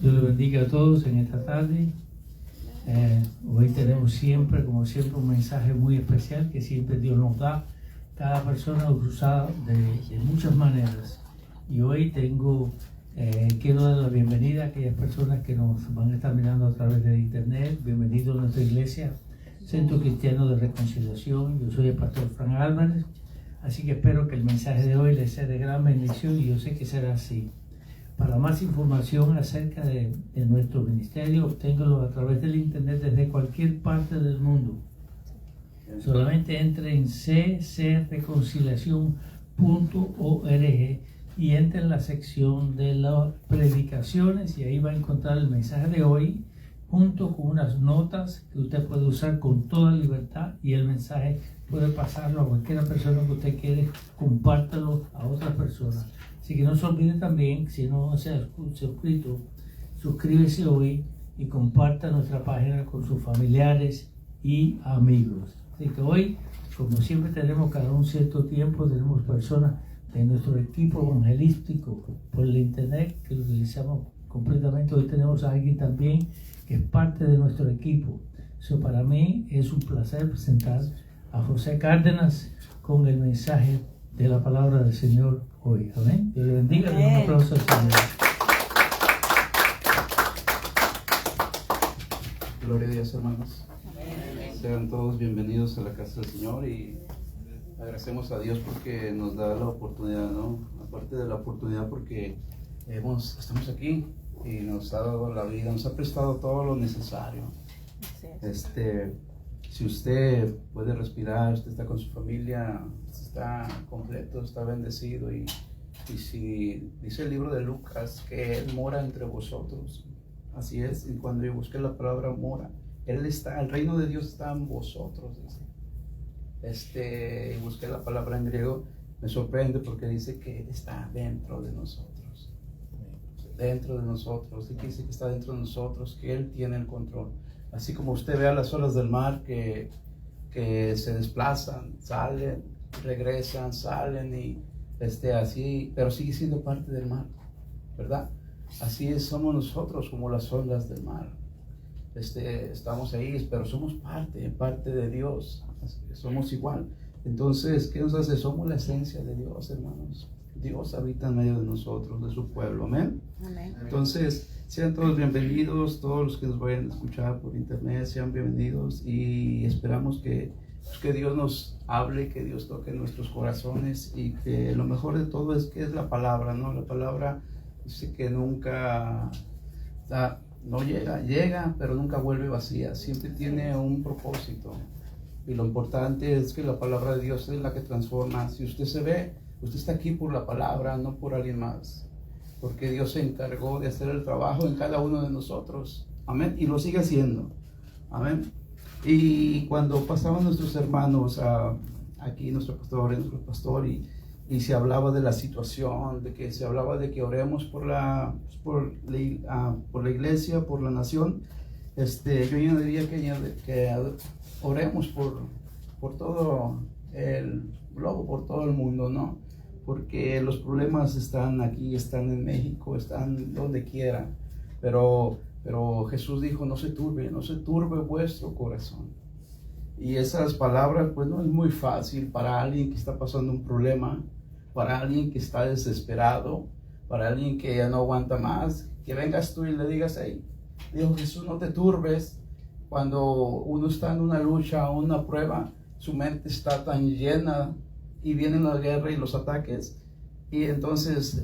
Dios les bendiga a todos en esta tarde. Hoy tenemos siempre, como siempre, un mensaje muy especial que siempre Dios nos da. Cada persona lo usa de muchas maneras. Y hoy quiero dar la bienvenida a aquellas personas que nos van a estar mirando a través de internet. Bienvenidos a nuestra iglesia, Centro Cristiano de Reconciliación. Yo soy el pastor Frank Álvarez. Así que espero que el mensaje de hoy les sea de gran bendición y yo sé que será así. Para más información acerca de nuestro ministerio, obténgalo a través del internet desde cualquier parte del mundo. Solamente entre en ccreconciliacion.org y entre en la sección de las predicaciones y ahí va a encontrar el mensaje de hoy junto con unas notas que usted puede usar con toda libertad y el mensaje puede pasarlo a cualquier persona que usted quiere, compártalo a otras personas. Así que no se olvide también, si no se ha suscrito, suscríbese hoy y comparta nuestra página con sus familiares y amigos. Así que hoy, como siempre tenemos cada un cierto tiempo, tenemos personas de nuestro equipo evangelístico por el internet que lo utilizamos completamente. Hoy tenemos a alguien también que es parte de nuestro equipo. Para mí es un placer presentar a José Cárdenas con el mensaje de la palabra del Señor hoy. Amén. Dios le bendiga. Un aplauso al Señor. Gloria a Dios, hermanos. Sean todos bienvenidos a la casa del Señor y agradecemos a Dios porque nos da la oportunidad, ¿no? Aparte de la oportunidad porque estamos aquí y nos ha dado la vida, nos ha prestado todo lo necesario. Si usted puede respirar, usted está con su familia, está completo, está bendecido y si dice el libro de Lucas que Él mora entre vosotros, así es, y cuando yo busqué la palabra mora, Él está, el reino de Dios está en vosotros, dice. Y busqué la palabra en griego, me sorprende porque dice que está dentro de nosotros, dentro de nosotros, y que dice que está dentro de nosotros, que Él tiene el control. Así como usted ve a las olas del mar que se desplazan, salen, regresan, salen y así, pero sigue siendo parte del mar, ¿verdad? Así somos nosotros como las olas del mar. Estamos ahí, pero somos parte de Dios, somos igual. Entonces, ¿qué nos hace? Somos la esencia de Dios, hermanos. Dios habita en medio de nosotros, de su pueblo, amén. Amén. Entonces, sean todos bienvenidos, todos los que nos vayan a escuchar por internet, sean bienvenidos y esperamos que Dios nos hable, que Dios toque nuestros corazones y que lo mejor de todo es que es la palabra, ¿no? La palabra dice que nunca no llega, pero nunca vuelve vacía, siempre tiene un propósito y lo importante es que la palabra de Dios es la que transforma. Si usted se ve, usted está aquí por la palabra, no por alguien más. Porque Dios se encargó de hacer el trabajo en cada uno de nosotros. Amén. Y lo sigue haciendo. Amén. Y cuando pasaban nuestros hermanos, aquí nuestro pastor, y se hablaba de la situación, de que se hablaba de que oremos por la iglesia, por la nación, yo añadiría que oremos por todo el globo, por todo el mundo, ¿no? Porque los problemas están aquí, están en México, están donde quiera, pero Jesús dijo, no se turbe vuestro corazón. Y esas palabras, pues no es muy fácil para alguien que está pasando un problema, para alguien que está desesperado, para alguien que ya no aguanta más, que vengas tú y le digas, hey, dijo Jesús, no te turbes. Cuando uno está en una lucha o una prueba, su mente está tan llena y vienen la guerra y los ataques, y entonces,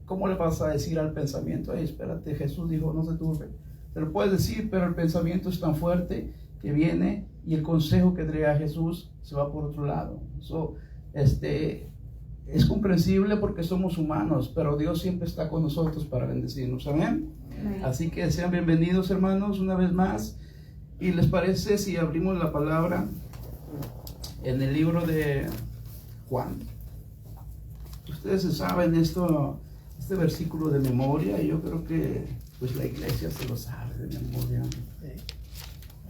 ¿cómo le vas a decir al pensamiento? Espérate, Jesús dijo, no se turbe. Te lo puedes decir, pero el pensamiento es tan fuerte que viene y el consejo que trae a Jesús se va por otro lado. Es comprensible porque somos humanos, pero Dios siempre está con nosotros para bendecirnos. Amén. Amén. Así que sean bienvenidos, hermanos, una vez más. ¿Y les parece si abrimos la palabra en el libro de Juan? Ustedes saben este versículo de memoria, y yo creo que pues la iglesia se lo sabe de memoria.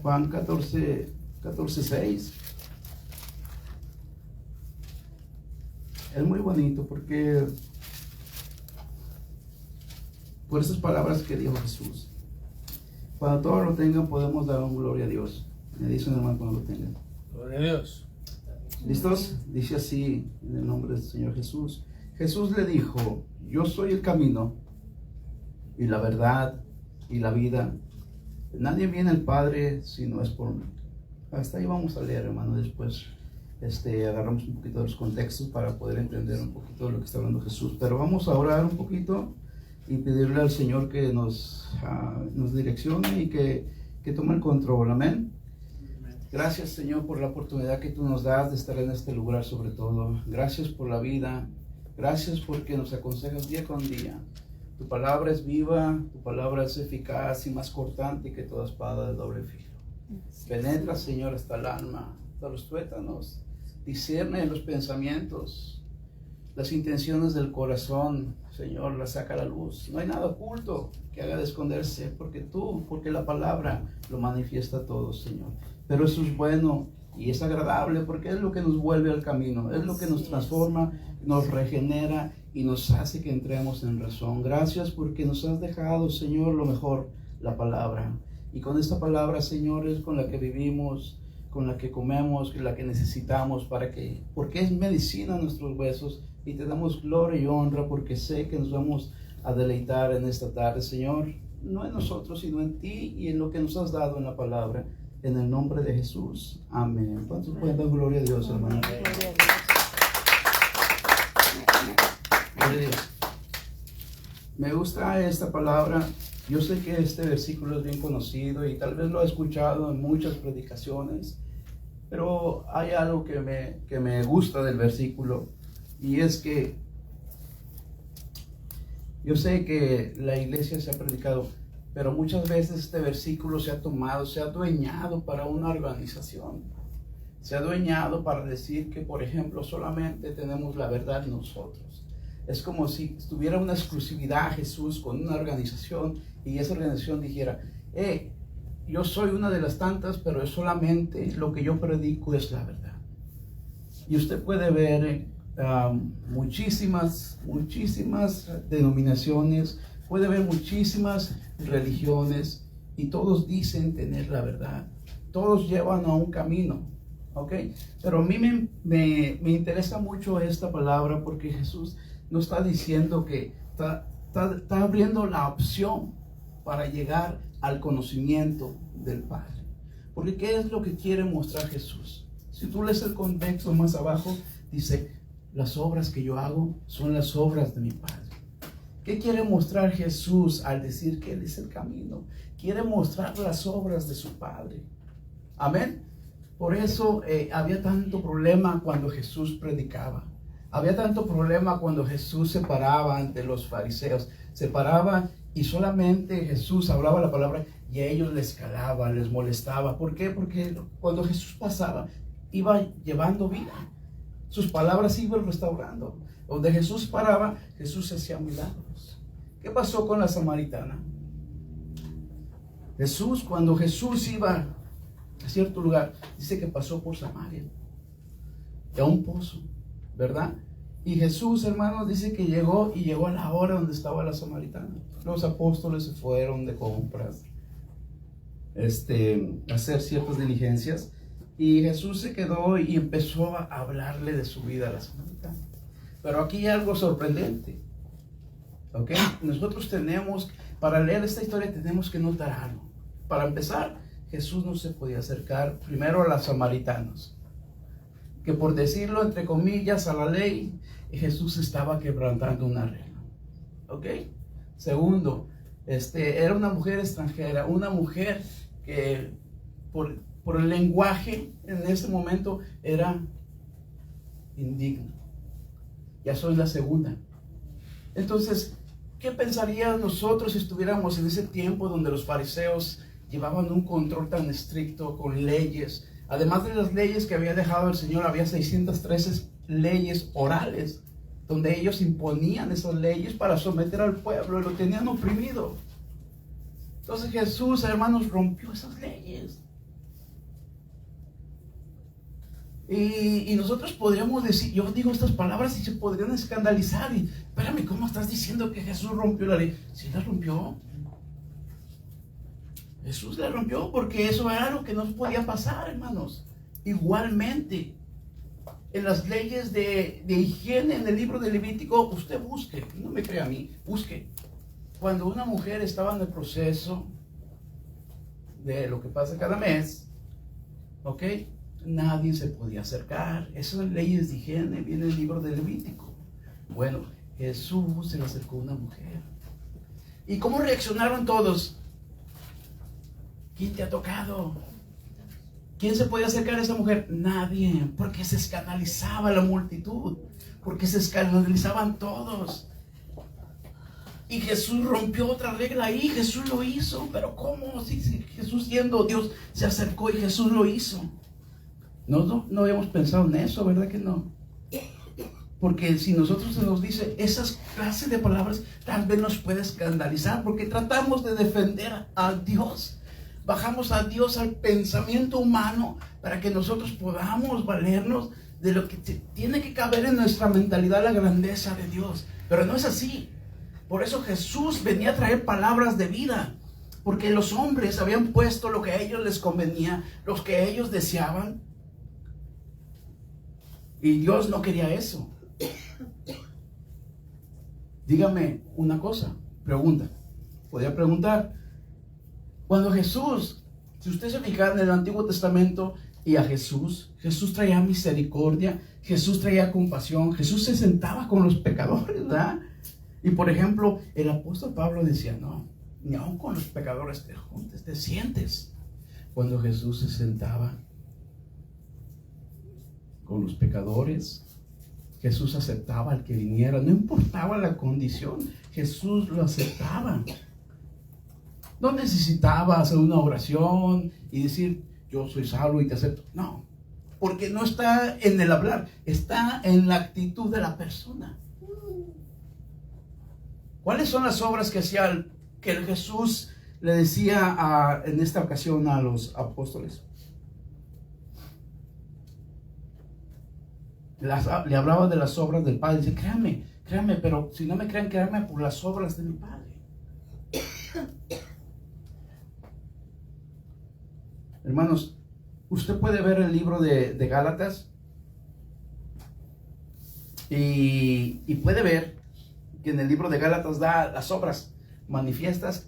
Juan 14:6. Es muy bonito porque por estas palabras que dijo Jesús. Cuando todos lo tengan, podemos dar un gloria a Dios. Me dicen, hermano, cuando lo tengan. Gloria a Dios. ¿Listos? Dice así, en el nombre del Señor Jesús. Jesús le dijo, yo soy el camino y la verdad y la vida. Nadie viene al Padre si no es por mí. Hasta ahí vamos a leer, hermano. Después agarramos un poquito de los contextos para poder entender un poquito de lo que está hablando Jesús. Pero vamos a orar un poquito y pedirle al Señor que nos direccione y que tome el control. Amén. Gracias, Señor, por la oportunidad que tú nos das de estar en este lugar, sobre todo. Gracias por la vida. Gracias porque nos aconsejas día con día. Tu palabra es viva, tu palabra es eficaz y más cortante que toda espada de doble filo. Penetra, Señor, hasta el alma, hasta los tuétanos. Discierne los pensamientos, las intenciones del corazón. Señor, las saca a la luz. No hay nada oculto que haga de esconderse, porque la palabra lo manifiesta todo, Señor. Pero eso es bueno y es agradable porque es lo que nos vuelve al camino, es lo que nos transforma, nos regenera y nos hace que entremos en razón. Gracias porque nos has dejado, Señor, lo mejor, la palabra. Y con esta palabra, Señor, es con la que vivimos, con la que comemos, con la que necesitamos, porque es medicina a nuestros huesos. Y te damos gloria y honra porque sé que nos vamos a deleitar en esta tarde, Señor, no en nosotros, sino en ti y en lo que nos has dado en la palabra. En el nombre de Jesús. Amén. ¿Cuántos pueden dar gloria a Dios, hermano? Gloria a Dios. Me gusta esta palabra. Yo sé que este versículo es bien conocido y tal vez lo he escuchado en muchas predicaciones, pero hay algo que me gusta del versículo, y es que yo sé que la iglesia se ha predicado, pero muchas veces este versículo se ha tomado, se ha adueñado para una organización. Se ha adueñado para decir que, por ejemplo, solamente tenemos la verdad nosotros. Es como si tuviera una exclusividad Jesús con una organización y esa organización dijera, yo soy una de las tantas, pero es solamente lo que yo predico es la verdad. Y usted puede ver muchísimas denominaciones, puede ver muchísimas religiones y todos dicen tener la verdad. Todos llevan a un camino, ¿ok? Pero a mí me interesa mucho esta palabra porque Jesús nos está diciendo que está abriendo la opción para llegar al conocimiento del Padre. Porque ¿qué es lo que quiere mostrar Jesús? Si tú lees el contexto más abajo, dice, las obras que yo hago son las obras de mi Padre. ¿Qué quiere mostrar Jesús al decir que Él es el camino? Quiere mostrar las obras de su Padre. Amén. Por eso había tanto problema cuando Jesús predicaba. Había tanto problema cuando Jesús se paraba ante los fariseos. Se paraba y solamente Jesús hablaba la palabra y a ellos les calaba, les molestaba. ¿Por qué? Porque cuando Jesús pasaba, iba llevando vida. Sus palabras iban restaurando. Donde Jesús paraba, Jesús hacía milagros. ¿Qué pasó con la samaritana? Cuando Jesús iba a cierto lugar, dice que pasó por Samaria, a un pozo, ¿verdad? Y Jesús, hermanos, dice que llegó a la hora donde estaba la samaritana. Los apóstoles se fueron de compras, a hacer ciertas diligencias, y Jesús se quedó y empezó a hablarle de su vida a la samaritana. Pero aquí hay algo sorprendente, ¿ok? Nosotros para leer esta historia tenemos que notar algo. Para empezar, Jesús no se podía acercar primero a los samaritanos, que por decirlo entre comillas a la ley, Jesús estaba quebrantando una regla, ¿ok? Segundo, era una mujer extranjera, una mujer que por el lenguaje en ese momento era indigna. Ya soy la segunda. Entonces, ¿qué pensaríamos nosotros si estuviéramos en ese tiempo donde los fariseos llevaban un control tan estricto con leyes? Además de las leyes que había dejado el Señor, había 613 leyes orales, donde ellos imponían esas leyes para someter al pueblo y lo tenían oprimido. Entonces Jesús, hermanos, rompió esas leyes. Y nosotros podríamos decir, yo digo estas palabras y se podrían escandalizar. Y, espérame, ¿cómo estás diciendo que Jesús rompió la ley? ¿Sí la rompió? Jesús la rompió porque eso era algo que no podía pasar, hermanos. Igualmente, en las leyes de higiene en el libro de Levítico, usted busque, no me crea a mí, busque. Cuando una mujer estaba en el proceso de lo que pasa cada mes, ¿ok? Nadie se podía acercar. Esas leyes de higiene vienen en el libro de Levítico. Bueno, Jesús se le acercó a una mujer. ¿Y cómo reaccionaron todos? ¿Quién te ha tocado? ¿Quién se podía acercar a esa mujer? Nadie, porque se escandalizaba la multitud, porque se escandalizaban todos. Y Jesús rompió otra regla ahí, Jesús lo hizo. Pero ¿cómo? Si Jesús siendo Dios se acercó y Jesús lo hizo. No habíamos pensado en eso, ¿verdad que no? Porque si nosotros se nos dice esas clases de palabras, tal vez nos puede escandalizar, porque tratamos de defender a Dios. Bajamos a Dios al pensamiento humano para que nosotros podamos valernos de lo que tiene que caber en nuestra mentalidad, la grandeza de Dios. Pero no es así. Por eso Jesús venía a traer palabras de vida, porque los hombres habían puesto lo que a ellos les convenía, los que ellos deseaban, y Dios no quería eso. Dígame una cosa, pregunta. Podría preguntar, cuando Jesús, si usted se fija en el Antiguo Testamento y a Jesús traía misericordia, Jesús traía compasión, Jesús se sentaba con los pecadores, ¿verdad? Y por ejemplo, el apóstol Pablo decía, no, ni aun con los pecadores te sientes. Cuando Jesús se sentaba con los pecadores, Jesús aceptaba al que viniera, no importaba la condición, Jesús lo aceptaba. No necesitaba hacer una oración y decir, yo soy salvo y te acepto. No, porque no está en el hablar, está en la actitud de la persona. ¿Cuáles son las obras que hacía, que Jesús le decía en esta ocasión a los apóstoles? Le hablaba de las obras del Padre. Dice, créanme, pero si no me creen, créanme por las obras de mi Padre. Hermanos, usted puede ver el libro de Gálatas y puede ver que en el libro de Gálatas da las obras manifiestas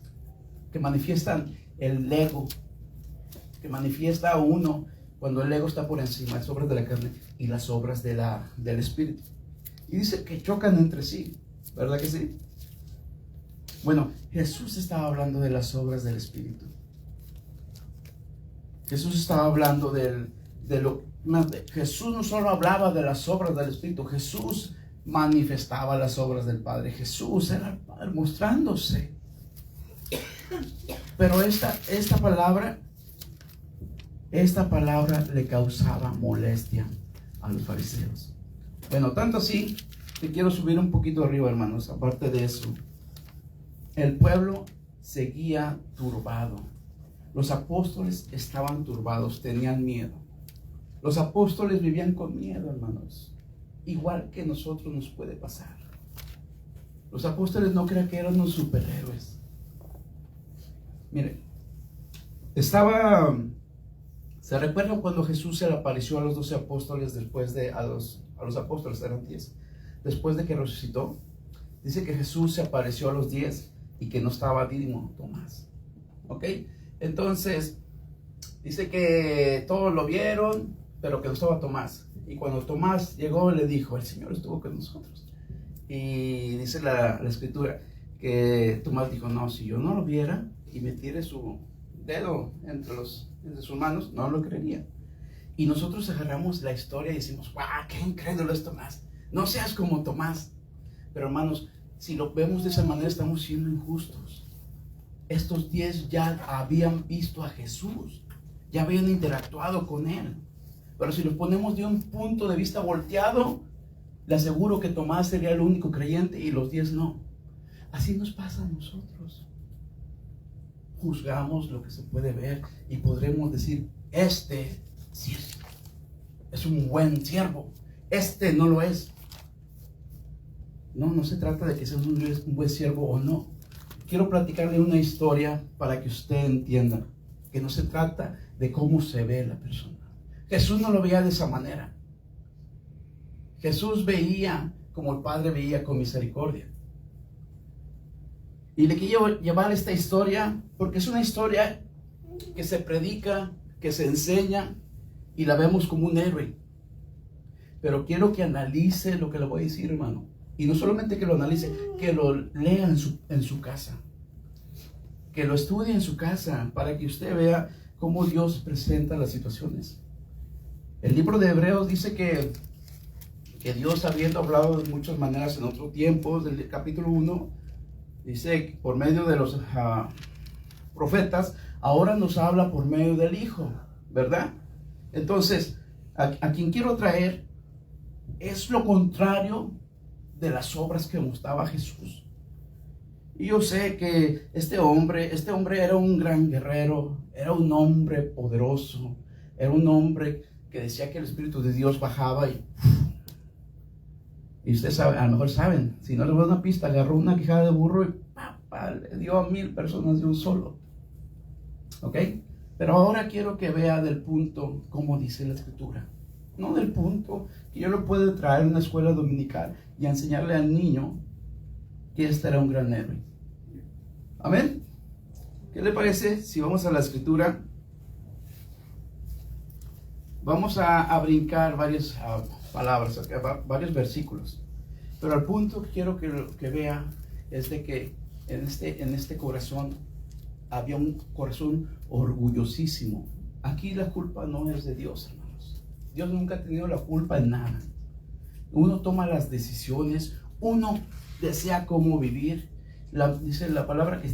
que manifiestan el ego, que manifiesta a uno cuando el ego está por encima, las obras de la carne y las obras del espíritu. Y dice que chocan entre sí, ¿verdad que sí? Bueno, Jesús estaba hablando de las obras del espíritu. Jesús estaba hablando Jesús no solo hablaba de las obras del espíritu, Jesús manifestaba las obras del Padre. Jesús era el Padre mostrándose. Pero esta palabra le causaba molestia a los fariseos. Bueno, tanto así que quiero subir un poquito arriba, hermanos. Aparte de eso, el pueblo seguía turbado. Los apóstoles estaban turbados, tenían miedo. Los apóstoles vivían con miedo, hermanos. Igual que nosotros nos puede pasar. Los apóstoles no crean que eran unos superhéroes. Miren, ¿se recuerdan cuando Jesús se le apareció a los 12 apóstoles a los apóstoles, eran 10, después de que resucitó? Dice que Jesús se apareció a los 10 y que no estaba Dídimo, Tomás. ¿Ok? Entonces, dice que todos lo vieron, pero que no estaba Tomás. Y cuando Tomás llegó, le dijo, el Señor estuvo con nosotros. Y dice la escritura que Tomás dijo, no, si yo no lo viera y metiera su dedo entre sus manos, no lo creería. Y nosotros agarramos la historia y decimos, ¡guau! ¡Qué incrédulo es Tomás! No seas como Tomás. Pero hermanos, si lo vemos de esa manera, estamos siendo injustos. Estos 10 ya habían visto a Jesús, ya habían interactuado con Él. Pero si lo ponemos de un punto de vista volteado, le aseguro que Tomás sería el único creyente y los 10 no. Así nos pasa a nosotros. Juzgamos lo que se puede ver y podremos decir, sí, es un buen siervo, este no lo es. No se trata de que seas un buen siervo o no. Quiero platicarle una historia para que usted entienda que no se trata de cómo se ve la persona. Jesús no lo veía de esa manera. Jesús veía como el Padre veía con misericordia. Y le quiero llevar esta historia porque es una historia que se predica, que se enseña y la vemos como un héroe. Pero quiero que analice lo que le voy a decir, hermano. Y no solamente que lo analice, que lo lea en su casa. Que lo estudie en su casa para que usted vea cómo Dios presenta las situaciones. El libro de Hebreos dice que Dios, habiendo hablado de muchas maneras en otro tiempo, del capítulo 1, dice que por medio de los profetas, ahora nos habla por medio del Hijo, ¿verdad? Entonces, a quien quiero traer es lo contrario de las obras que mostraba Jesús. Y yo sé que este hombre era un gran guerrero, era un hombre poderoso, era un hombre que decía que el Espíritu de Dios bajaba y ustedes saben, a lo mejor saben, si no les voy a dar una pista, agarró una quijada de burro y le dio a 1000 personas de un solo. ¿Ok? Pero ahora quiero que vea del punto como dice la Escritura. No del punto que yo lo puedo traer a una escuela dominical y enseñarle al niño que este era un gran héroe. Amén. ¿Qué le parece si vamos a la Escritura? Vamos a brincar varias palabras, varios versículos. Pero el punto que quiero que vea es de que en este corazón había un corazón orgullosísimo. Aquí la culpa no es de Dios, hermanos. Dios nunca ha tenido la culpa en nada. Uno toma las decisiones, uno desea cómo vivir. Dice la palabra que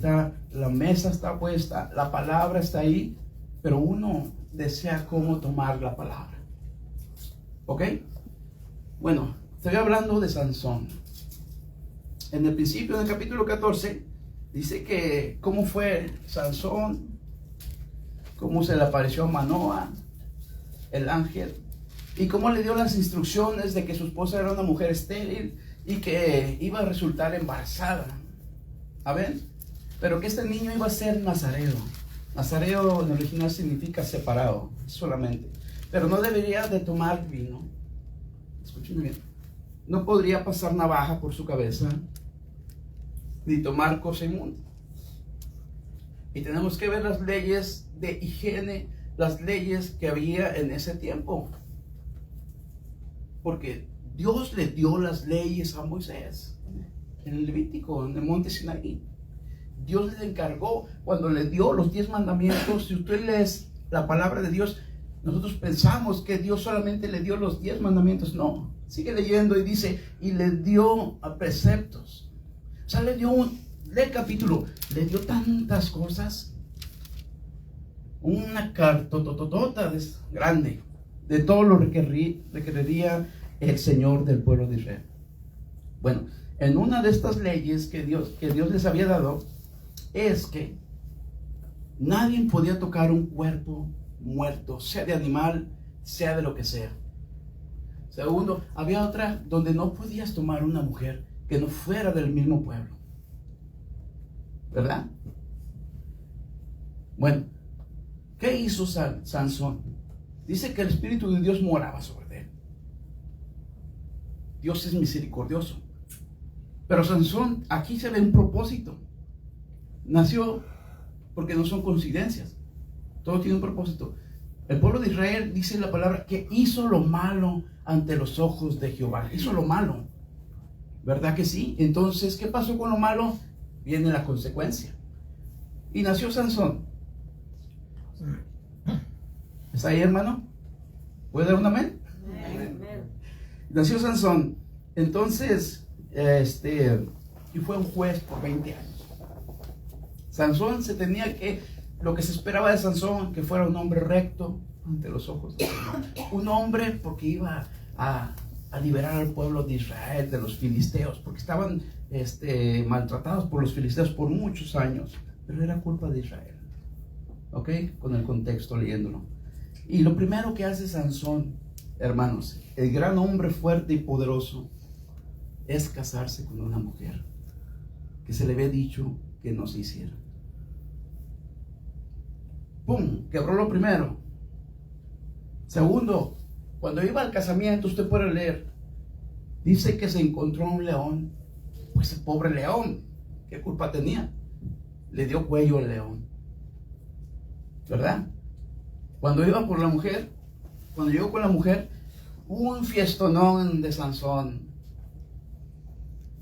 la mesa está puesta, la palabra está ahí, pero uno desea cómo tomar la palabra. ¿Ok? Bueno, estoy hablando de Sansón. En el principio, en el capítulo 14, dice que cómo fue Sansón, cómo se le apareció a Manoa, el ángel, y cómo le dio las instrucciones de que su esposa era una mujer estéril y que iba a resultar embarazada. ¿Saben? Pero que este niño iba a ser nazareo. Nazareo en original significa separado, solamente. Pero no debería de tomar vino. Escuchen bien. No podría pasar navaja por su cabeza, ni tomar cosa inmunda. Y tenemos que ver las leyes de higiene, las leyes que había en ese tiempo. Porque Dios le dio las leyes a Moisés en el Levítico, en el monte Sinaí. Dios le encargó cuando le dio los 10 mandamientos. Si usted lee la palabra de Dios, nosotros pensamos que Dios solamente le dio los 10 mandamientos. No, sigue leyendo y dice, y le dio a preceptos. O sea, lee el capítulo, le dio tantas cosas. Una cartototota grande de todo lo que requeriría el Señor del pueblo de Israel. Bueno, en una de estas leyes que Dios les había dado, es que nadie podía tocar un cuerpo muerto, sea de animal, sea de lo que sea. Segundo, había otra donde no podías tomar una mujer que no fuera del mismo pueblo. ¿Verdad? Bueno, ¿qué hizo Sansón? Dice que el Espíritu de Dios moraba sobre él. Dios es misericordioso. Pero Sansón, aquí se ve un propósito. Nació porque no son coincidencias. Todo tiene un propósito. El pueblo de Israel, dice la palabra, que hizo lo malo ante los ojos de Jehová. Hizo lo malo. ¿Verdad que sí? Entonces, ¿qué pasó con lo malo? Viene la consecuencia. Y nació Sansón. ¿Está ahí, hermano? ¿Puede dar un amén? Amén. Nació Sansón. Entonces, y fue un juez por 20 años. Sansón lo que se esperaba de Sansón, que fuera un hombre recto ante los ojos de Dios. Un hombre porque iba a liberar al pueblo de Israel de los filisteos, porque estaban maltratados por los filisteos por muchos años, pero era culpa de Israel. ¿Ok? Con el contexto leyéndolo. Y lo primero que hace Sansón hermanos, el gran hombre fuerte y poderoso es casarse con una mujer que se le había dicho que no se hiciera. ¡Pum! Quebró lo primero. Segundo, cuando iba al casamiento, usted puede leer, dice que se encontró un león. Pues el pobre león, ¿qué culpa tenía? Le dio cuello al león, ¿verdad? Cuando iba por la mujer, cuando llegó con la mujer, un fiestonón de Sansón.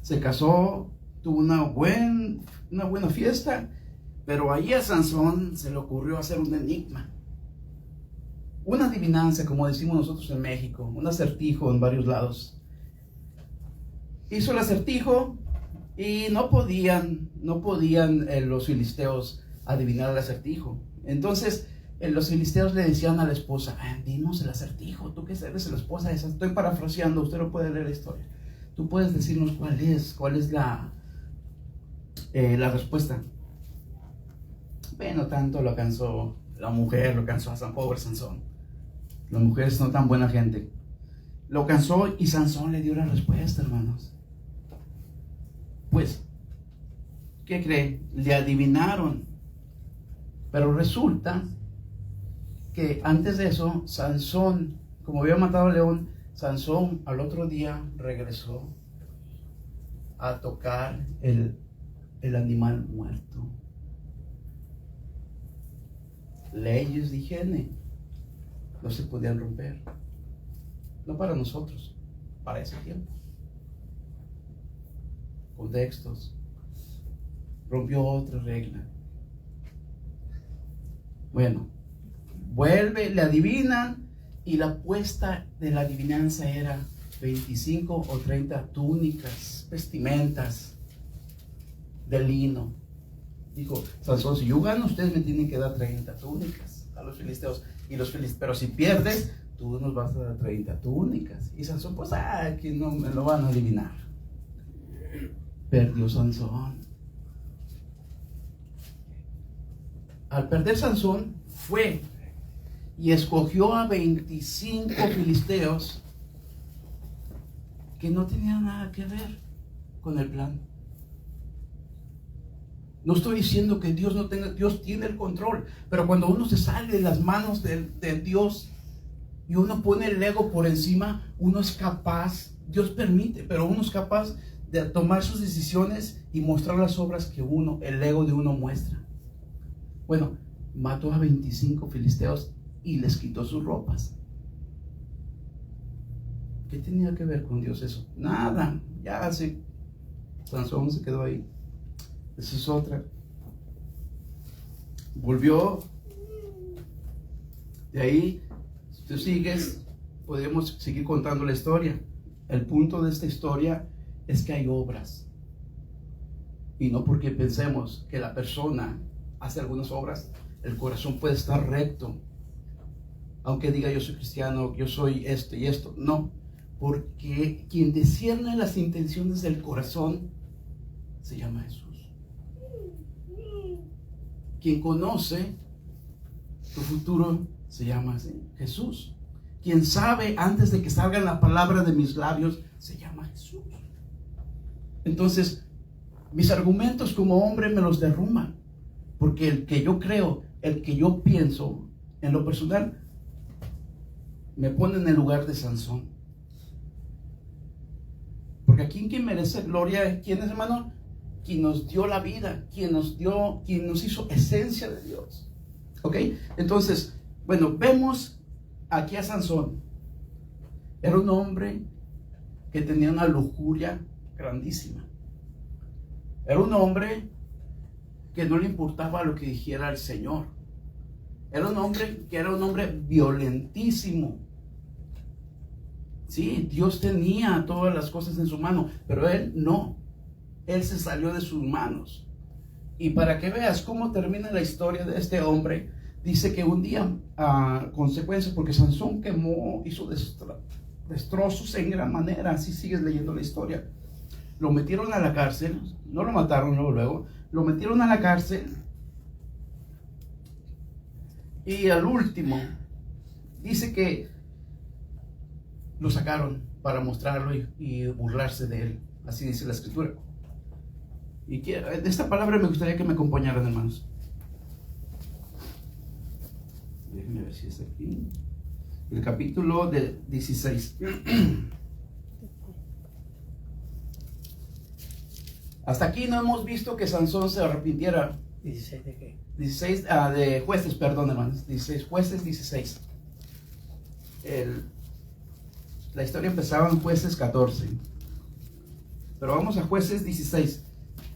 Se casó, tuvo una buena fiesta, pero ahí a Sansón se le ocurrió hacer un enigma, una adivinanza, como decimos nosotros en México, un acertijo en varios lados. Hizo el acertijo y no podían los filisteos adivinar el acertijo. Entonces los filisteos le decían a la esposa, dinos el acertijo, tú que eres la esposa esa. Estoy parafraseando, usted no puede leer la historia. Tú puedes decirnos cuál es la respuesta. Bueno, tanto lo alcanzó la mujer, lo alcanzó a pobre Sansón. Las mujeres no tan buena gente. Lo alcanzó y Sansón le dio la respuesta, hermanos. Pues, ¿qué cree? Le adivinaron. Pero resulta que antes de eso, Sansón, como había matado al león, Sansón al otro día regresó a tocar el animal muerto. Leyes de higiene no se podían romper. No para nosotros, para ese tiempo. Contextos. Rompió otra regla. Bueno, vuelve, le adivinan, y la apuesta de la adivinanza era 25 o 30 túnicas, vestimentas de lino. Dijo Sansón, si yo gano, ustedes me tienen que dar 30 túnicas a los filisteos. Pero si pierdes, tú nos vas a dar 30 túnicas. Y Sansón, pues, aquí no me lo van a adivinar. Perdió Sansón. Al perder Sansón, fue y escogió a 25 filisteos que no tenían nada que ver con el plan. No estoy diciendo que Dios no tenga, Dios tiene el control, pero cuando uno se sale de las manos de Dios y uno pone el ego por encima, uno es capaz, Dios permite, pero uno es capaz de tomar sus decisiones y mostrar las obras que el ego de uno muestra. Bueno, mató a 25 filisteos y les quitó sus ropas. ¿Qué tenía que ver con Dios eso? Nada, ya Sansón se quedó ahí. Esa es otra. Volvió. De ahí, si tú sigues, podemos seguir contando la historia. El punto de esta historia es que hay obras. Y no porque pensemos que la persona hace algunas obras, el corazón puede estar recto. Aunque diga yo soy cristiano, yo soy esto y esto. No, porque quien discierne las intenciones del corazón se llama Jesús. Quien conoce tu futuro se llama Jesús. Quien sabe antes de que salga la palabra de mis labios se llama Jesús. Entonces, mis argumentos como hombre me los derrumban, porque el que yo creo, el que yo pienso, en lo personal, me pone en el lugar de Sansón. Porque aquí quien merece gloria, ¿quién es, hermano? Quien nos dio la vida, quien nos hizo esencia de Dios. ¿Ok? Entonces, bueno, vemos aquí a Sansón. Era un hombre que tenía una lujuria grandísima. Era un hombre que no le importaba lo que dijera el Señor. Era un hombre violentísimo. Sí, Dios tenía todas las cosas en su mano, pero él no. Él se salió de sus manos. Y para que veas cómo termina la historia de este hombre, dice que un día, a consecuencia, porque Sansón hizo destrozos en gran manera, así sigues leyendo la historia. Lo metieron a la cárcel, no lo mataron luego, lo metieron a la cárcel. Y al último, dice que lo sacaron para mostrarlo y burlarse de él. Así dice la escritura. Y de esta palabra me gustaría que me acompañaran, hermanos. Déjenme ver si es aquí. El capítulo 16. Hasta aquí no hemos visto que Sansón se arrepintiera. ¿16 de qué? 16 de Jueces, perdón, hermanos. 16 Jueces 16. La historia empezaba en Jueces 14. Pero vamos a Jueces 16.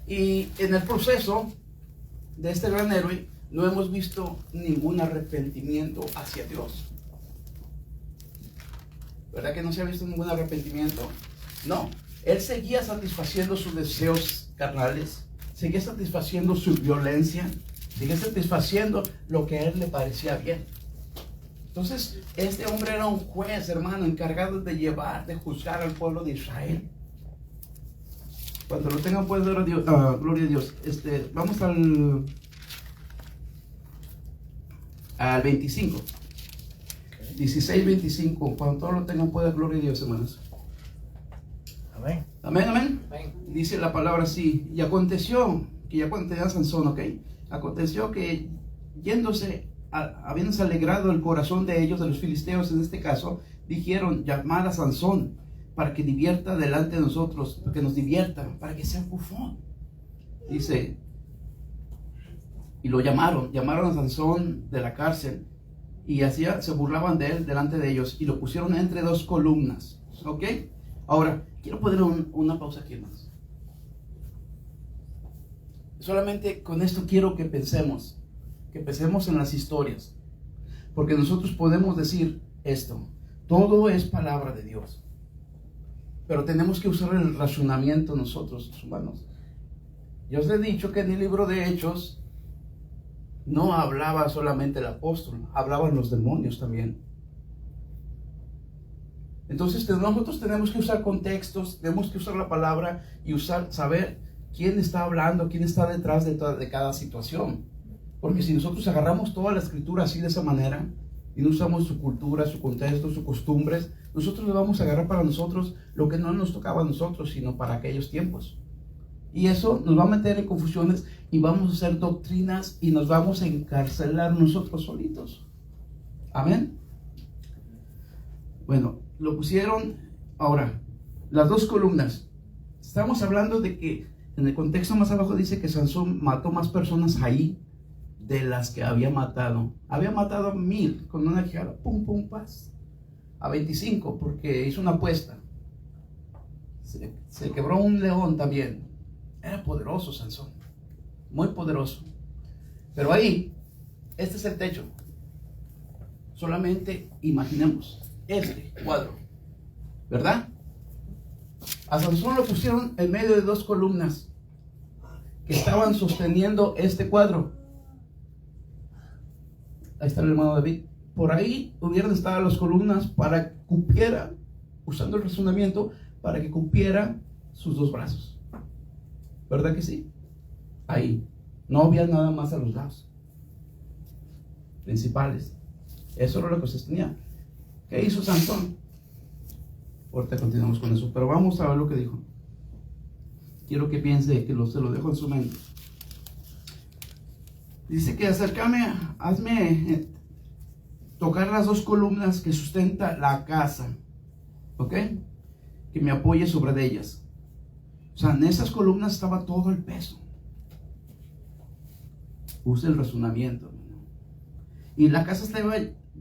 Y en el proceso de este gran héroe no hemos visto ningún arrepentimiento hacia Dios. ¿Verdad que no se ha visto ningún arrepentimiento? No. Él seguía satisfaciendo sus deseos carnales, seguía satisfaciendo su violencia, seguía satisfaciendo lo que a él le parecía bien. Entonces, este hombre era un juez, hermano, encargado de juzgar al pueblo de Israel. Cuando lo tengan, pues, gloria a Dios. Vamos al 25. 16, 25. Cuando todos lo tengan, pues, gloria a Dios, hermanos. Amén. Amén, amén. Amén. Dice la palabra así. Y aconteció, que ya cuando tenía Sansón, ok. Aconteció que yéndose, habiéndose alegrado el corazón de ellos, de los filisteos en este caso, dijeron: llamad a Sansón para que divierta delante de nosotros, para que nos divierta, para que sea bufón. Dice, y lo llamaron a Sansón de la cárcel, y se burlaban de él delante de ellos, y lo pusieron entre dos columnas. ¿Ok? Ahora, quiero poner una pausa aquí más. Solamente con esto quiero que pensemos en las historias, porque nosotros podemos decir esto: todo es palabra de Dios, pero tenemos que usar el razonamiento nosotros, los humanos. Yo os he dicho que en el libro de Hechos no hablaba solamente el apóstol, hablaban los demonios también. Entonces nosotros tenemos que usar contextos, tenemos que usar la palabra y saber quién está hablando, quién está detrás de cada situación. Porque si nosotros agarramos toda la escritura así de esa manera y no usamos su cultura, su contexto, sus costumbres, nosotros le vamos a agarrar para nosotros lo que no nos tocaba a nosotros, sino para aquellos tiempos. Y eso nos va a meter en confusiones y vamos a hacer doctrinas y nos vamos a encarcelar nosotros solitos. Amén. Bueno, lo pusieron. Ahora, las dos columnas. Estamos hablando de que en el contexto más abajo dice que Sansón mató más personas ahí de las que había matado. Había matado a 1000 con una quijada, pum, pum, paz. A 25 porque hizo una apuesta. Se quebró un león también. Era poderoso Sansón, muy poderoso. Pero ahí, este es el techo. Solamente imaginemos este cuadro, ¿verdad? A Sansón lo pusieron en medio de dos columnas que estaban sosteniendo este cuadro. Ahí está el hermano David. Por ahí hubieran estado las columnas para que cupiera, usando el razonamiento, para que cupiera sus dos brazos. ¿Verdad que sí? Ahí. No había nada más a los lados principales. Eso era lo que sostenía. ¿Qué hizo Sansón? Ahorita continuamos con eso, pero vamos a ver lo que dijo. Quiero que piense, que se lo dejo en su mente. Dice que hazme tocar las dos columnas que sustenta la casa, ¿ok? Que me apoye sobre de ellas. O sea, en esas columnas estaba todo el peso. Use el razonamiento. Y la casa estaba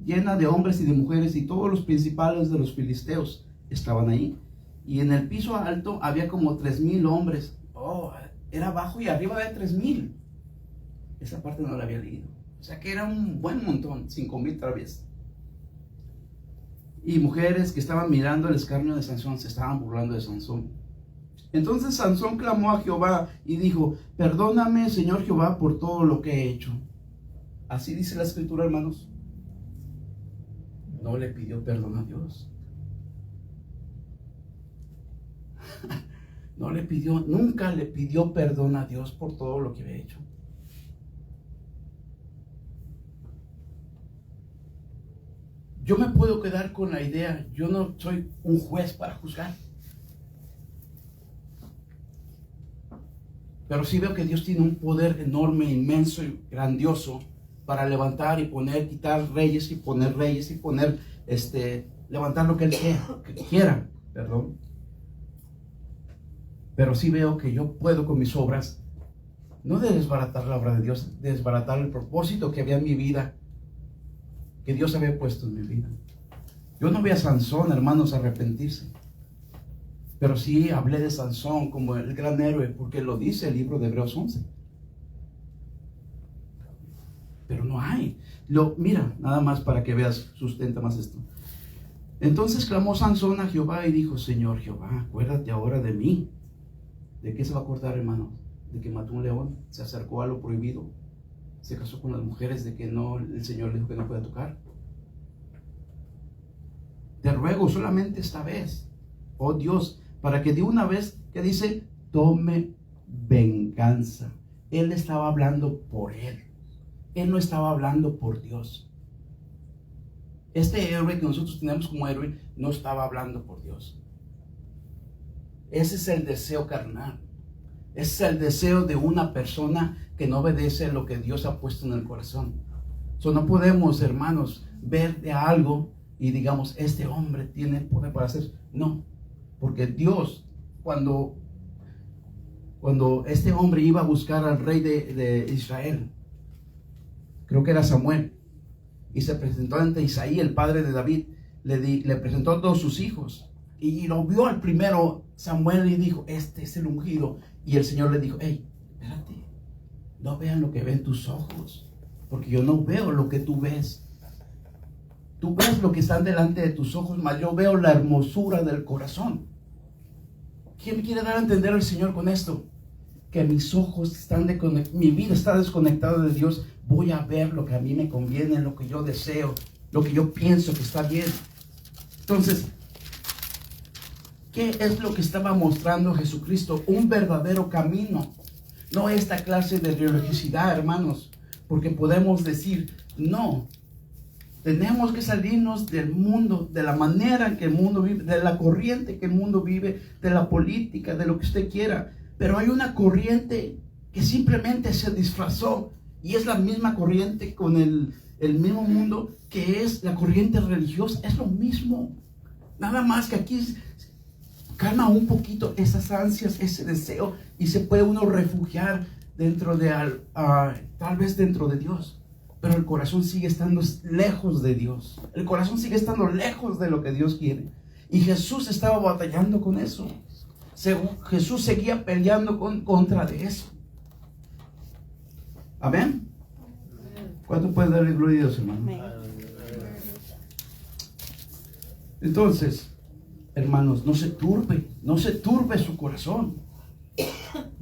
llena de hombres y de mujeres, y todos los principales de los filisteos estaban ahí. Y en el piso alto había como 3000 hombres. Oh, era abajo y arriba de 3000. Esa parte no la había leído. O sea que era un buen montón, 5000 tal vez. Y mujeres que estaban mirando el escarnio de Sansón, se estaban burlando de Sansón. Entonces Sansón clamó a Jehová y dijo: perdóname, Señor Jehová, por todo lo que he hecho. Así dice la escritura, hermanos. No le pidió perdón a Dios. Nunca le pidió perdón a Dios por todo lo que había hecho. yo me puedo quedar con la idea, yo no soy un juez para juzgar. Pero sí veo que Dios tiene un poder enorme, inmenso y grandioso para levantar y poner, quitar reyes y poner reyes y poner, levantar lo que Él quiera, perdón. Pero sí veo que yo puedo con mis obras, no de desbaratar la obra de Dios, de desbaratar el propósito que había en mi vida, que Dios había puesto en mi vida. Yo no vi a Sansón, hermanos, arrepentirse. Pero sí hablé de Sansón como el gran héroe, porque lo dice el libro de Hebreos 11. Pero no hay. Mira, nada más para que veas, sustenta más esto. Entonces clamó Sansón a Jehová y dijo: Señor Jehová, acuérdate ahora de mí. ¿De qué se va a acordar, hermano? De que mató un león, se acercó a lo prohibido, se casó con las mujeres, de que no, el Señor le dijo que no puede tocar. Te ruego solamente esta vez, oh Dios, para que de una vez, que dice, tome venganza. Él estaba hablando por él. Él no estaba hablando por Dios. Este héroe que nosotros tenemos como héroe no estaba hablando por Dios. Ese es el deseo carnal. Ese es el deseo de una persona que no obedece lo que Dios ha puesto en el corazón. No podemos, hermanos, ver de algo y digamos, este hombre tiene poder para hacer. No. Porque Dios, cuando este hombre iba a buscar al rey de Israel, creo que era Samuel, y se presentó ante Isaí, el padre de David, le presentó a todos sus hijos, y lo vio al primero Samuel y dijo: este es el ungido. Y el Señor le dijo: hey, espérate, no vean lo que ven tus ojos, porque yo no veo lo que tú ves. Tú ves lo que está delante de tus ojos, mas yo veo la hermosura del corazón. ¿Qué me quiere dar a entender el Señor con esto? Que mis ojos mi vida está desconectada de Dios. Voy a ver lo que a mí me conviene, lo que yo deseo, lo que yo pienso que está bien. Entonces, ¿qué es lo que estaba mostrando Jesucristo? Un verdadero camino. No esta clase de religiosidad, hermanos, porque podemos decir, no. Tenemos que salirnos del mundo, de la manera en que el mundo vive, de la corriente que el mundo vive, de la política, de lo que usted quiera. Pero hay una corriente que simplemente se disfrazó y es la misma corriente con el mismo mundo, que es la corriente religiosa. Es lo mismo. Nada más que aquí calma un poquito esas ansias, ese deseo, y se puede uno refugiar dentro de, tal vez dentro de Dios. Pero el corazón sigue estando lejos de Dios. El corazón sigue estando lejos de lo que Dios quiere. Y Jesús estaba batallando con eso. Jesús seguía peleando contra de eso. Amén. ¿Cuánto puede darle gloria a Dios, hermano? Entonces, hermanos, no se turbe su corazón.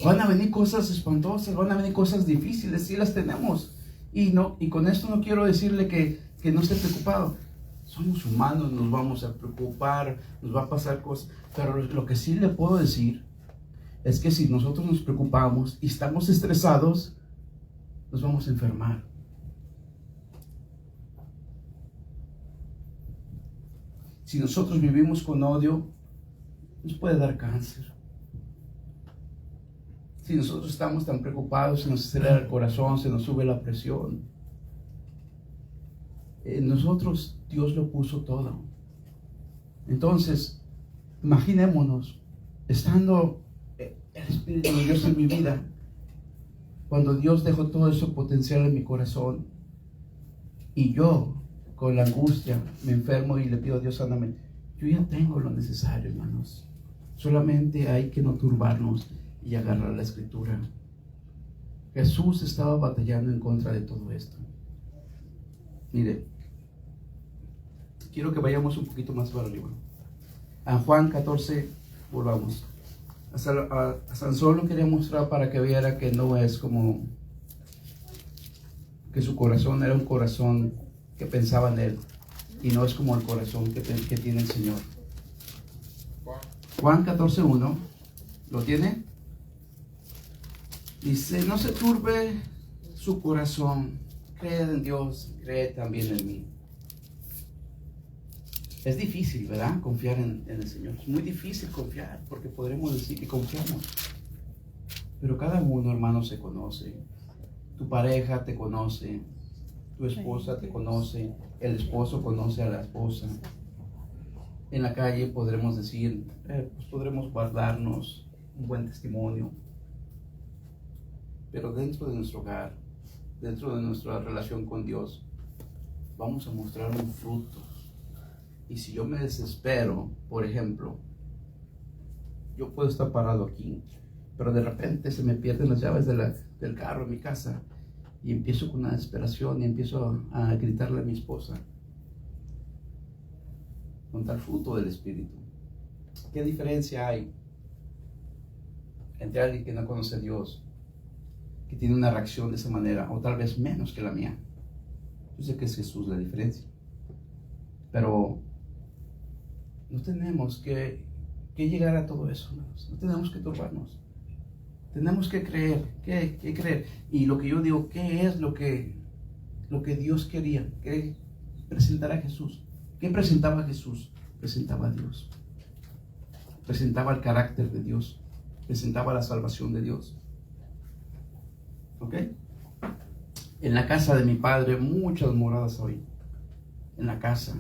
Van a venir cosas espantosas, van a venir cosas difíciles, sí las tenemos. Y con esto no quiero decirle que no esté preocupado. Somos humanos, nos vamos a preocupar, nos va a pasar cosas. Pero lo que sí le puedo decir es que si nosotros nos preocupamos y estamos estresados, nos vamos a enfermar. Si nosotros vivimos con odio, nos puede dar cáncer. Si nosotros estamos tan preocupados, se nos acelera el corazón, se nos sube la presión. En nosotros Dios lo puso todo. Entonces, imaginémonos, estando el Espíritu de Dios en mi vida, cuando Dios dejó todo eso potencial en mi corazón, y yo, con la angustia, me enfermo y le pido a Dios, sáname. Yo ya tengo lo necesario, hermanos. Solamente hay que no turbarnos y agarrar la escritura. Jesús estaba batallando en contra de todo esto. Mire, quiero que vayamos un poquito más para arriba. A Juan 14, volvamos. A Sansón lo quería mostrar para que viera que no es como que su corazón era un corazón que pensaba en él, y no es como el corazón que tiene el Señor. Juan 14:1, ¿lo tiene? Dice: no se turbe su corazón, cree en Dios, cree también en mí. Es difícil, ¿verdad? Confiar en el Señor. Es muy difícil confiar porque podremos decir que confiamos. Pero cada uno, hermano, se conoce. Tu pareja te conoce. Tu esposa te conoce. El esposo conoce a la esposa. En la calle podremos decir, pues podremos guardarnos un buen testimonio. Pero dentro de nuestro hogar, dentro de nuestra relación con Dios, vamos a mostrar un fruto. Y si yo me desespero, por ejemplo, yo puedo estar parado aquí, pero de repente se me pierden las llaves del carro en mi casa y empiezo con una desesperación y empiezo a gritarle a mi esposa. Con tal fruto del Espíritu. ¿Qué diferencia hay entre alguien que no conoce a Dios, que tiene una reacción de esa manera, o tal vez menos que la mía? Yo sé que es Jesús la diferencia, pero no tenemos que llegar a todo eso, hermanos. No tenemos que turbarnos. Tenemos que creer, que creer. Y lo que yo digo, ¿qué es lo que Dios quería? Que presentara a Jesús. ¿Qué presentaba Jesús? Presentaba a Dios. Presentaba el carácter de Dios. Presentaba la salvación de Dios. ¿Ok? En la casa de mi padre, muchas moradas hoy. En la casa.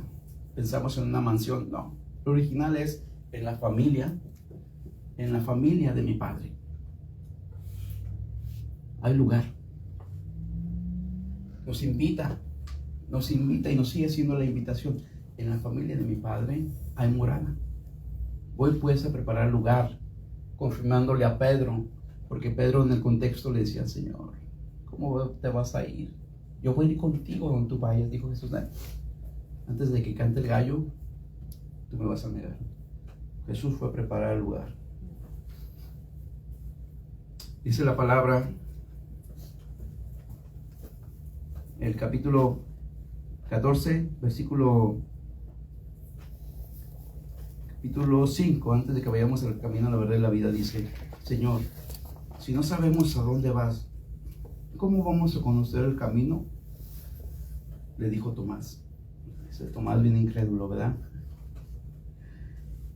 Pensamos en una mansión. No. Lo original es en la familia de mi padre. Hay lugar. Nos invita y nos sigue haciendo la invitación. En la familia de mi padre hay morada. Voy pues a preparar lugar, confirmándole a Pedro, porque Pedro en el contexto le decía al Señor, ¿cómo te vas a ir? Yo voy a ir contigo donde tú vayas, dijo Jesús. Antes de que cante el gallo, tú me vas a negar. Jesús fue a preparar el lugar. Dice la palabra, el capítulo 14, capítulo 5, antes de que vayamos al camino a la verdad y la vida, dice, Señor, si no sabemos a dónde vas, ¿cómo vamos a conocer el camino? Le dijo Tomás. Ese Tomás bien incrédulo, ¿verdad?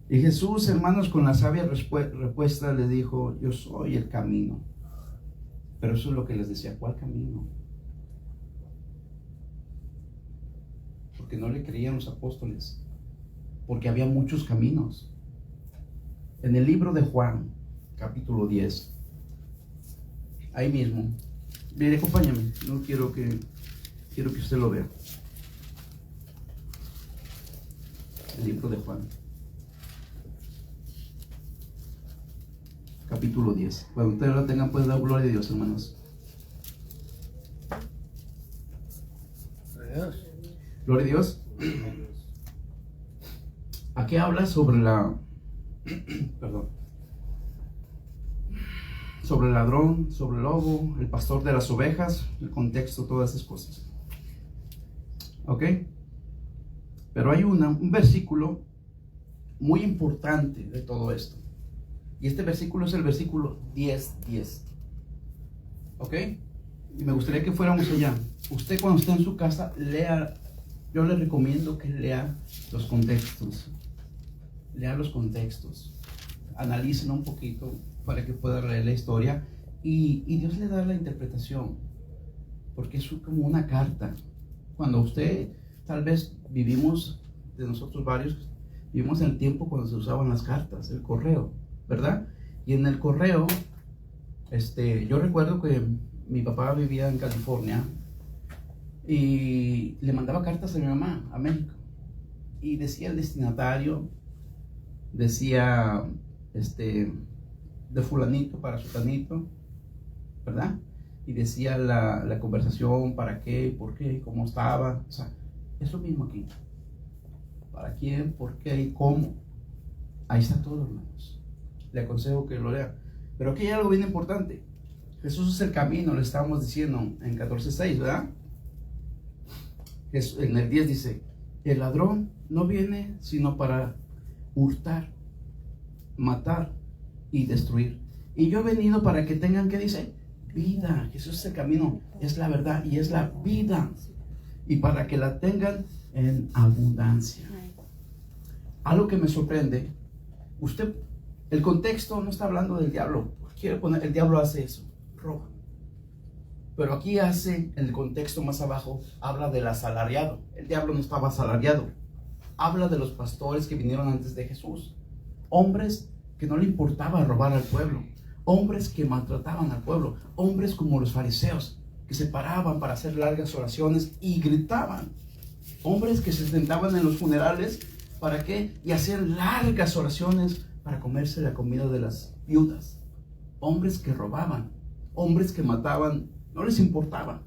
Y Jesús, hermanos, con la sabia respuesta le dijo, yo soy el camino. Pero eso es lo que les decía, ¿cuál camino? Porque no le creían los apóstoles, porque había muchos caminos. En el libro de Juan, capítulo 10, ahí mismo, mire, acompáñame, no quiero que usted lo vea. El libro de Juan, capítulo 10. Cuando ustedes lo tengan, pueden dar gloria a Dios, hermanos. Gloria a Dios. Aquí habla sobre sobre el ladrón, sobre el lobo, el pastor de las ovejas, el contexto, todas esas cosas. ¿Ok? Pero hay un versículo muy importante de todo esto. Y este versículo es el versículo 10:10. ¿Ok? Y me gustaría que fuéramos allá. Usted cuando esté en su casa, lea. Yo le recomiendo que lea los contextos. Lea los contextos. Analícenlo un poquito para que pueda leer la historia. Y Dios le da la interpretación. Porque es como una carta. Cuando usted, tal vez vivimos, de nosotros varios, vivimos en el tiempo cuando se usaban las cartas, el correo, ¿verdad? Y en el correo, yo recuerdo que mi papá vivía en California y le mandaba cartas a mi mamá a México y decía el destinatario, decía de fulanito para sutanito, ¿verdad? Y decía la conversación, para qué, por qué, cómo estaba. O sea, es lo mismo aquí. ¿Para quién, por qué y cómo? Ahí está todo, hermanos. Le aconsejo que lo lea. Pero aquí hay algo bien importante. Jesús es el camino, le estábamos diciendo en 14:6, ¿verdad? En el 10 dice, el ladrón no viene sino para hurtar, matar y destruir. Y yo he venido para que tengan, ¿qué dice? Vida. Jesús es el camino, es la verdad y es la vida. Y para que la tengan en abundancia. algo que me sorprende, el contexto no está hablando del diablo. El diablo hace eso, roba. Pero aquí en el contexto más abajo, habla del asalariado. El diablo no estaba asalariado. Habla de los pastores que vinieron antes de Jesús. Hombres que no le importaba robar al pueblo. Hombres que maltrataban al pueblo. Hombres como los fariseos, que se paraban para hacer largas oraciones y gritaban. Hombres que se sentaban en los funerales, ¿para qué? Y hacían largas oraciones para comerse la comida de las viudas. Hombres que robaban. Hombres que mataban. No les importaba.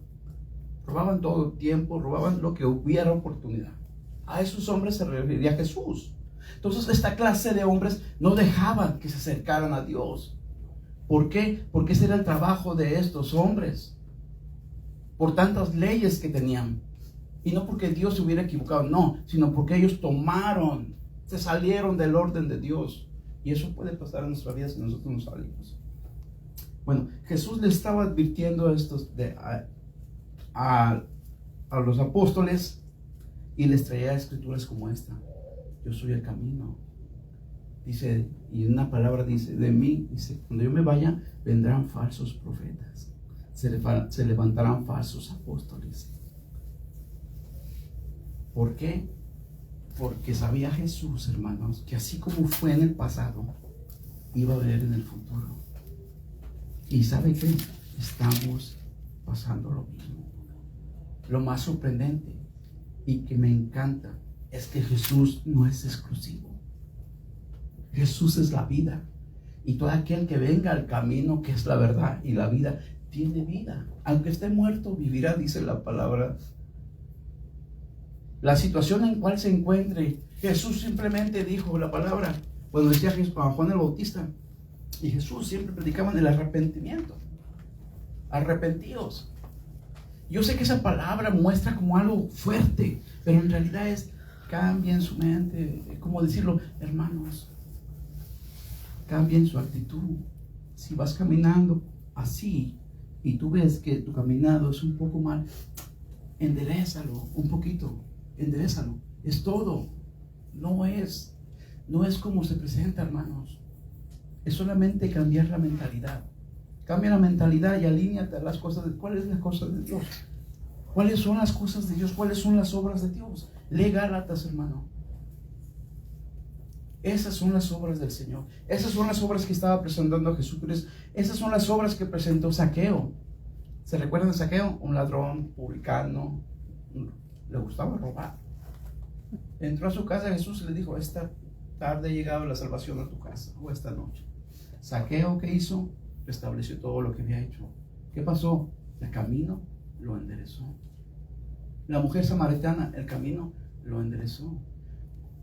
Robaban todo el tiempo, robaban lo que hubiera oportunidad. A esos hombres se refería Jesús. Entonces esta clase de hombres no dejaban que se acercaran a Dios. ¿Por qué? Porque ese era el trabajo de estos hombres. Por tantas leyes que tenían. Y no porque Dios se hubiera equivocado, no, sino porque ellos se salieron del orden de Dios. Y eso puede pasar en nuestra vida si nosotros nos salimos. Bueno, Jesús le estaba advirtiendo a los apóstoles y les traía escrituras como esta. Yo soy el camino. Dice, y una palabra dice, de mí, dice, cuando yo me vaya, vendrán falsos profetas. Se levantarán falsos apóstoles. ¿Por qué? Porque sabía Jesús, hermanos, que así como fue en el pasado, iba a haber en el futuro. Y ¿sabe qué? Estamos pasando lo mismo. Lo más sorprendente y que me encanta es que Jesús no es exclusivo. Jesús es la vida. Y todo aquel que venga al camino, que es la verdad y la vida, tiene vida. Aunque esté muerto, vivirá, dice la palabra. La situación en cual se encuentre, Jesús simplemente dijo la palabra. Cuando decía a Juan el Bautista, y Jesús siempre predicaba en el arrepentimiento. Arrepentidos. Yo sé que esa palabra muestra como algo fuerte, pero en realidad cambien su mente. ¿Cómo decirlo? Hermanos, cambien su actitud. Si vas caminando así y tú ves que tu caminado es un poco mal, enderézalo un poquito. Enderezalo. Es todo. No es como se presenta, hermanos. Es solamente cambiar la mentalidad. Cambia la mentalidad y alíñate a las cosas ¿cuáles son las cosas de Dios? ¿Cuáles son las cosas de Dios? ¿Cuáles son las obras de Dios? Lee Gálatas, hermano. Esas son las obras del Señor. Esas son las obras que estaba presentando Jesucristo. Esas son las obras que presentó Zaqueo. ¿Se recuerdan de Zaqueo? Un ladrón, publicano, le gustaba robar. Entró a su casa Jesús y le dijo, esta tarde ha llegado la salvación a tu casa, o esta noche. Zaqueo, ¿qué hizo? Restableció todo lo que había hecho. ¿Qué pasó? El camino lo enderezó. La mujer samaritana, el camino lo enderezó.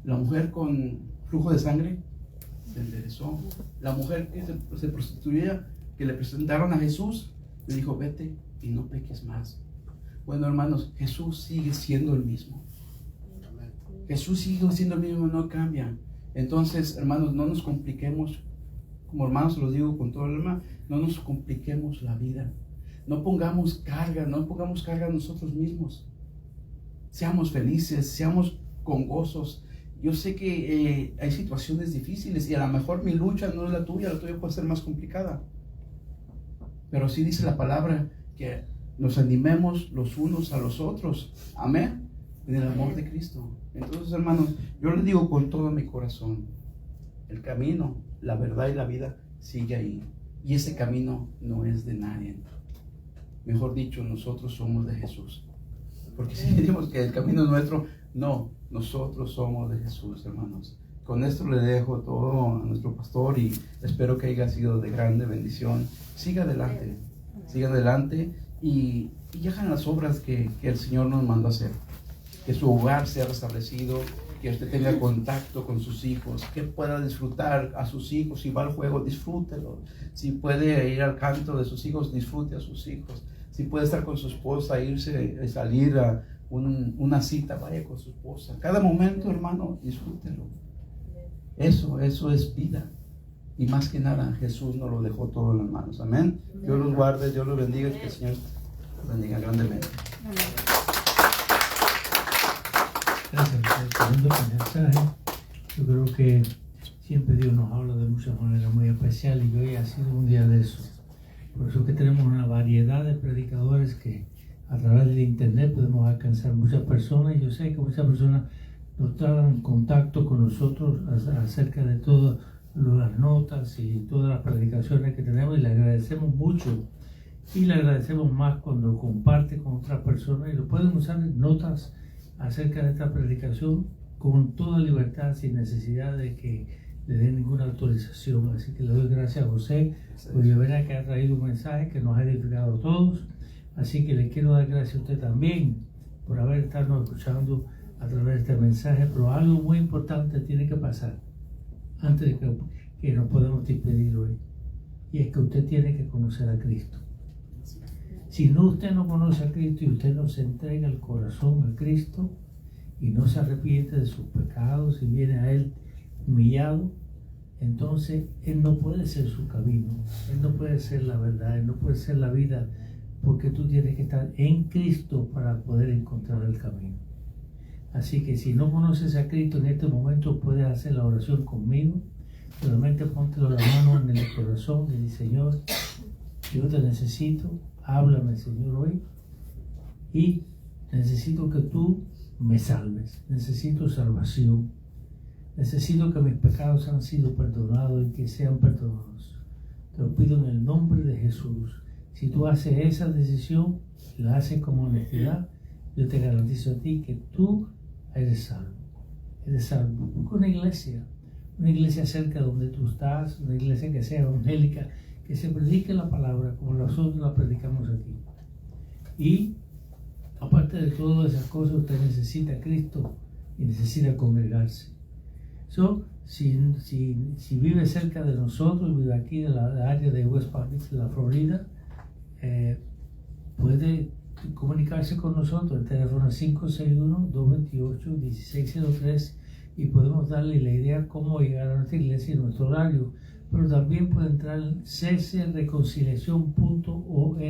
La mujer con flujo de sangre se enderezó. La mujer que se prostituía, que le presentaron a Jesús, le dijo, vete y no peques más. Bueno, hermanos, Jesús sigue siendo el mismo. Jesús sigue siendo el mismo, no cambia. Entonces, hermanos, no nos compliquemos. Como hermanos, se los digo con todo el alma, no nos compliquemos la vida. No pongamos carga a nosotros mismos. Seamos felices, seamos con gozos. Yo sé que hay situaciones difíciles y a lo mejor mi lucha no es la tuya puede ser más complicada. Pero sí dice la palabra que nos animemos los unos a los otros. Amén. En el amor de Cristo. Entonces, hermanos, yo les digo con todo mi corazón, el camino, la verdad y la vida sigue ahí. Y ese camino no es de nadie. Mejor dicho, nosotros somos de Jesús. Porque si decimos que el camino es nuestro, no, nosotros somos de Jesús, hermanos. Con esto le dejo todo a nuestro pastor y espero que haya sido de grande bendición. Siga adelante y hagan las obras que el Señor nos mandó a hacer. Que su hogar sea restablecido, que usted tenga contacto con sus hijos, que pueda disfrutar a sus hijos. Si va al juego, disfrútelo. Si puede ir al canto de sus hijos, disfrute a sus hijos. Si puede estar con su esposa, salir a una cita, vaya con su esposa. Cada momento, hermano, disfrútelo. Eso es vida. Y más que nada, Jesús nos lo dejó todo en las manos. Amén. Dios los guarde, Dios los bendiga y que el Señor los bendiga grandemente. Gracias por el segundo mensaje. Yo creo que siempre Dios nos habla de muchas maneras muy especiales y hoy ha sido un día de eso. Por eso que tenemos una variedad de predicadores que a través del internet podemos alcanzar muchas personas. Y yo sé que muchas personas nos traen contacto con nosotros acerca de todas las notas y todas las predicaciones que tenemos, y le agradecemos mucho. Y le agradecemos más cuando comparte con otras personas y lo pueden usar notas acerca de esta predicación con toda libertad, sin necesidad de que le den ninguna autorización. Así que le doy gracias a José, porque verá que ha traído un mensaje que nos ha edificado a todos. Así que le quiero dar gracias a usted también por haber estado escuchando a través de este mensaje. Pero algo muy importante tiene que pasar antes de que nos podamos despedir hoy, y es que usted tiene que conocer a Cristo. Si no, usted no conoce a Cristo y usted no se entrega el corazón a Cristo y no se arrepiente de sus pecados y viene a Él humillado, entonces Él no puede ser su camino, Él no puede ser la verdad, Él no puede ser la vida, porque tú tienes que estar en Cristo para poder encontrar el camino. Así que si no conoces a Cristo en este momento, puedes hacer la oración conmigo. Solamente ponte la mano en el corazón y di: Señor, yo te necesito, háblame, Señor, hoy, y necesito que tú me salves. Necesito salvación. Necesito que mis pecados han sido perdonados y que sean perdonados. Te lo pido en el nombre de Jesús. Si tú haces esa decisión, la haces con honestidad, yo te garantizo a ti que tú eres salvo. Eres salvo. Busca una iglesia cerca de donde tú estás, una iglesia que sea evangélica, que se predique la palabra como nosotros la predicamos aquí. Y aparte de todas esas cosas, usted necesita a Cristo y necesita congregarse. Si vive cerca de nosotros, vive aquí en la área de West Palm Beach, la Florida, puede comunicarse con nosotros. El teléfono es 561-228-1603 y podemos darle la idea cómo llegar a nuestra iglesia y nuestro horario. Pero también puede entrar en ccreconciliacion.org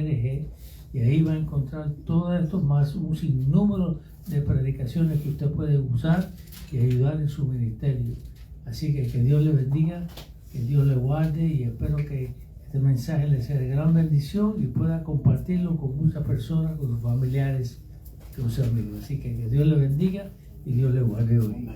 y ahí va a encontrar todo esto más un sinnúmero de predicaciones que usted puede usar y ayudar en su ministerio. Así que Dios le bendiga, que Dios le guarde, y espero que este mensaje le sea de gran bendición y pueda compartirlo con muchas personas, con sus familiares, con sus amigos. Así que Dios le bendiga y Dios le guarde hoy.